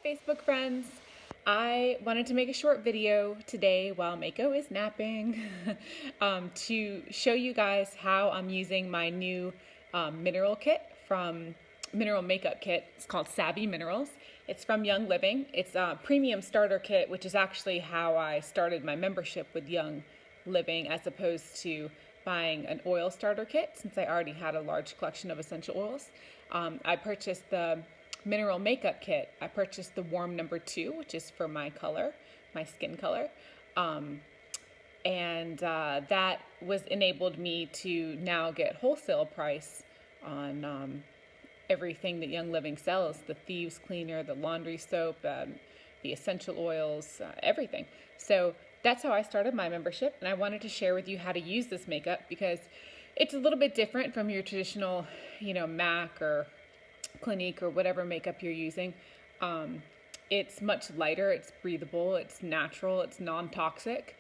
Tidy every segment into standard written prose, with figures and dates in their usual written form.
Hi Facebook friends! I wanted to make a short video today while Mako is napping to show you guys how I'm using my new mineral kit from Mineral Makeup Kit. It's called Savvy Minerals. It's from Young Living. It's a premium starter kit, which is actually how I started my membership with Young Living as opposed to buying an oil starter kit since I already had a large collection of essential oils. I purchased the Mineral Makeup Kit. I purchased the Warm number 2, which is for my color, my skin color. That was enabled me to now get wholesale price on everything that Young Living sells, the Thieves Cleaner, the laundry soap, the essential oils, everything. So that's how I started my membership, and I wanted to share with you how to use this makeup because it's a little bit different from your traditional, MAC or Clinique or whatever makeup you're using. It's much lighter, it's breathable, it's natural, it's non-toxic.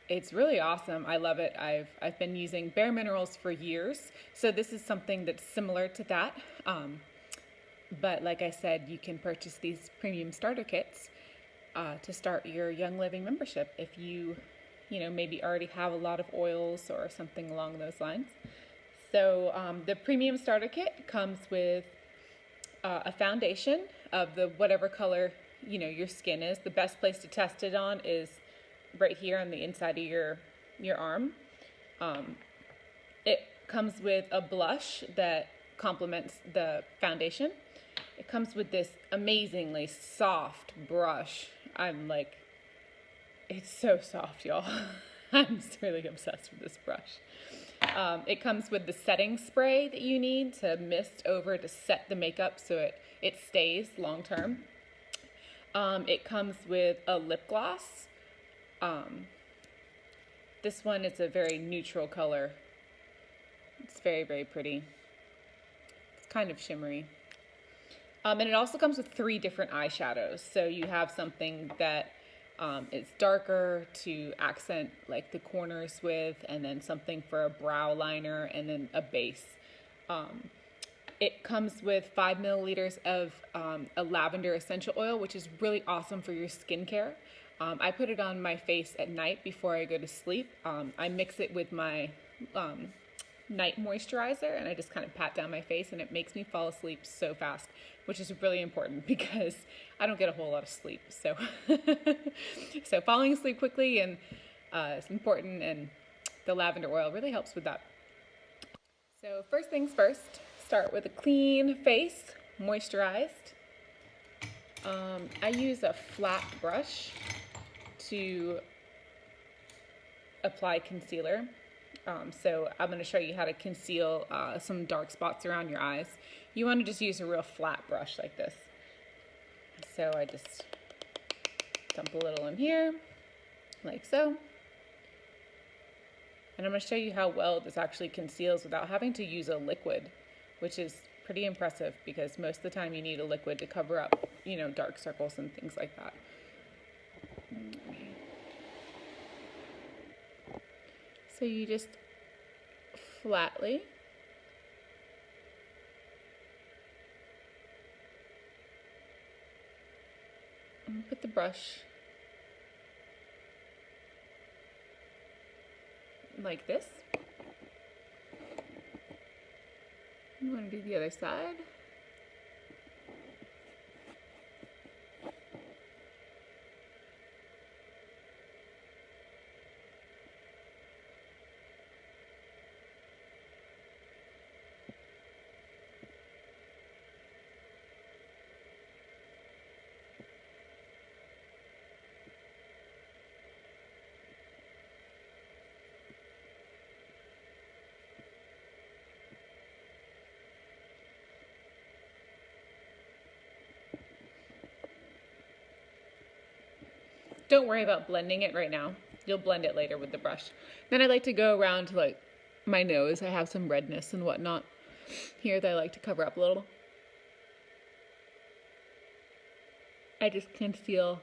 It's really awesome. I love it. I've been using Bare Minerals for years, so this is something that's similar to that. But like I said, you can purchase these premium starter kits to start your Young Living membership if you maybe already have a lot of oils or something along those lines. So the premium starter kit comes with a foundation of the whatever color your skin is. The best place to test it on is right here on the inside of your arm. It comes with a blush that complements the foundation. It comes with this amazingly soft brush. It's so soft, y'all. I'm really obsessed with this brush. It comes with the setting spray that you need to mist over to set the makeup so it stays long term. It comes with a lip gloss. This one is a very neutral color. It's very, very pretty. It's kind of shimmery. And it also comes with 3 different eyeshadows. So you have something that it's darker to accent like the corners with, and then something for a brow liner, and then a base. It comes with 5 milliliters of a lavender essential oil, which is really awesome for your skincare. I put it on my face at night before I go to sleep. I mix it with my night moisturizer, and I just kind of pat down my face, and it makes me fall asleep so fast, which is really important because I don't get a whole lot of sleep. So, so falling asleep quickly and is important, and the lavender oil really helps with that. So first things first, start with a clean face, moisturized. I use a flat brush to apply concealer. So I'm going to show you how to conceal some dark spots around your eyes. You want to just use a real flat brush like this. So I just dump a little in here, like so. And I'm going to show you how well this actually conceals without having to use a liquid, which is pretty impressive because most of the time you need a liquid to cover up, dark circles and things like that. So you just flatly put the brush like this. I'm going to do the other side. Don't worry about blending it right now. You'll blend it later with the brush. Then I like to go around to like my nose. I have some redness and whatnot here that I like to cover up a little. I just conceal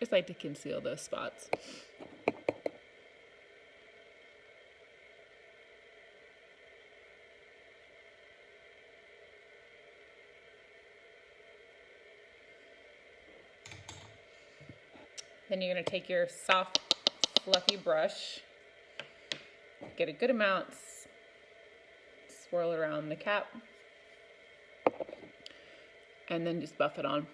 just like to conceal those spots. Then you're going to take your soft, fluffy brush, get a good amount, swirl it around the cap, and then just buff it on.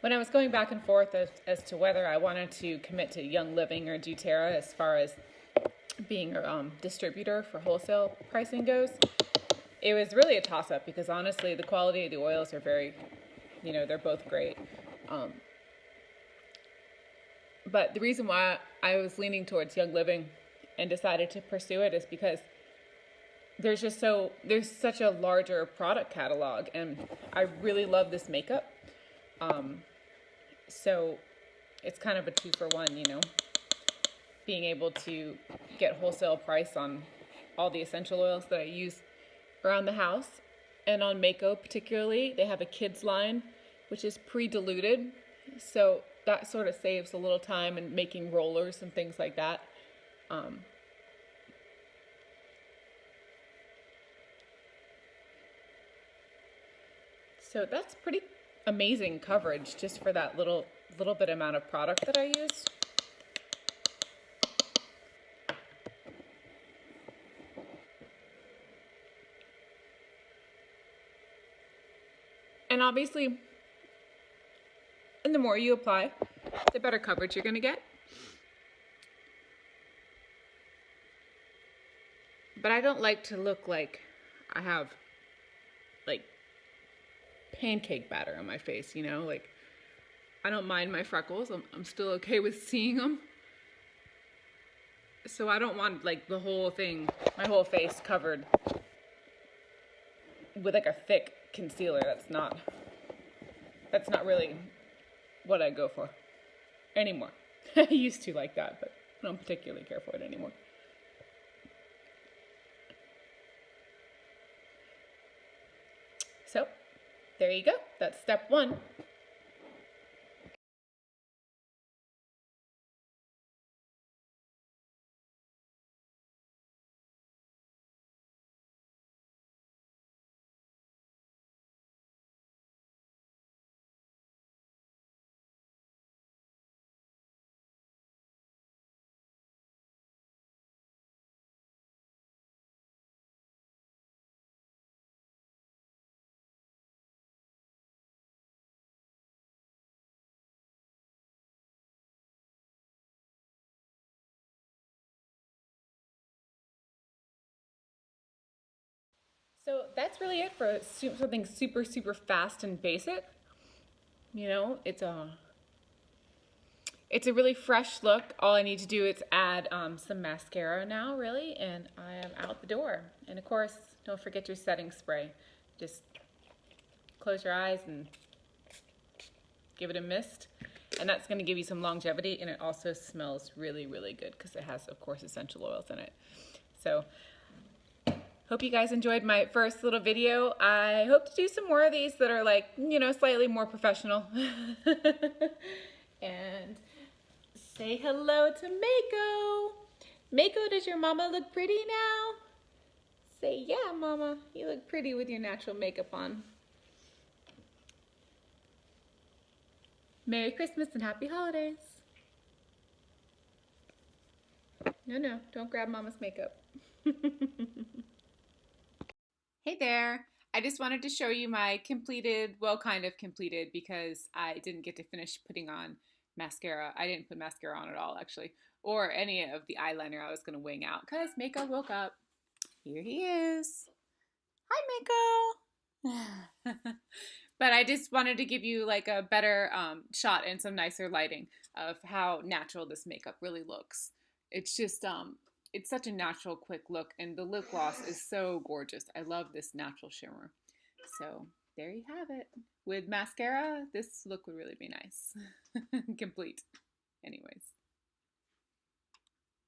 When I was going back and forth as to whether I wanted to commit to Young Living or doTERRA as far as being a distributor for wholesale pricing goes, it was really a toss-up because honestly the quality of the oils are very, they're both great. But the reason why I was leaning towards Young Living and decided to pursue it is because there's such a larger product catalog, and I really love this makeup. So it's kind of a 2-for-1, being able to get wholesale price on all the essential oils that I use around the house. And on Mako particularly, they have a kids line, which is pre-diluted. So that sort of saves a little time in making rollers and things like that. So that's pretty amazing coverage just for that little bit amount of product that I use. And obviously, and the more you apply, the better coverage you're going to get. But I don't like to look like I have like pancake batter on my face, like I don't mind my freckles. I'm still okay with seeing them. So I don't want like the whole thing, my whole face covered with like a thick concealer. That's not really what I go for anymore. I used to like that, but I don't particularly care for it anymore. So there you go. That's step 1. So that's really it for something super, super fast and basic. It's a really fresh look. All I need to do is add some mascara now, really, and I am out the door. And of course, don't forget your setting spray. Just close your eyes and give it a mist. And that's going to give you some longevity, and it also smells really, really good because it has, of course, essential oils in it. So hope you guys enjoyed my first little video. I hope to do some more of these that are like, slightly more professional. And say hello to Mako. Mako, does your mama look pretty now? Say, yeah, mama, you look pretty with your natural makeup on. Merry Christmas and Happy Holidays. No, don't grab mama's makeup. Hey there. I just wanted to show you my completed, well, kind of completed, because I didn't get to finish putting on mascara. I didn't put mascara on at all, actually, or any of the eyeliner I was going to wing out because Mako woke up. Here he is. Hi, Mako. But I just wanted to give you like a better shot and some nicer lighting of how natural this makeup really looks. It's just it's such a natural, quick look, and the lip gloss is so gorgeous. I love this natural shimmer. So there you have it. With mascara, this look would really be nice. Complete. Anyways.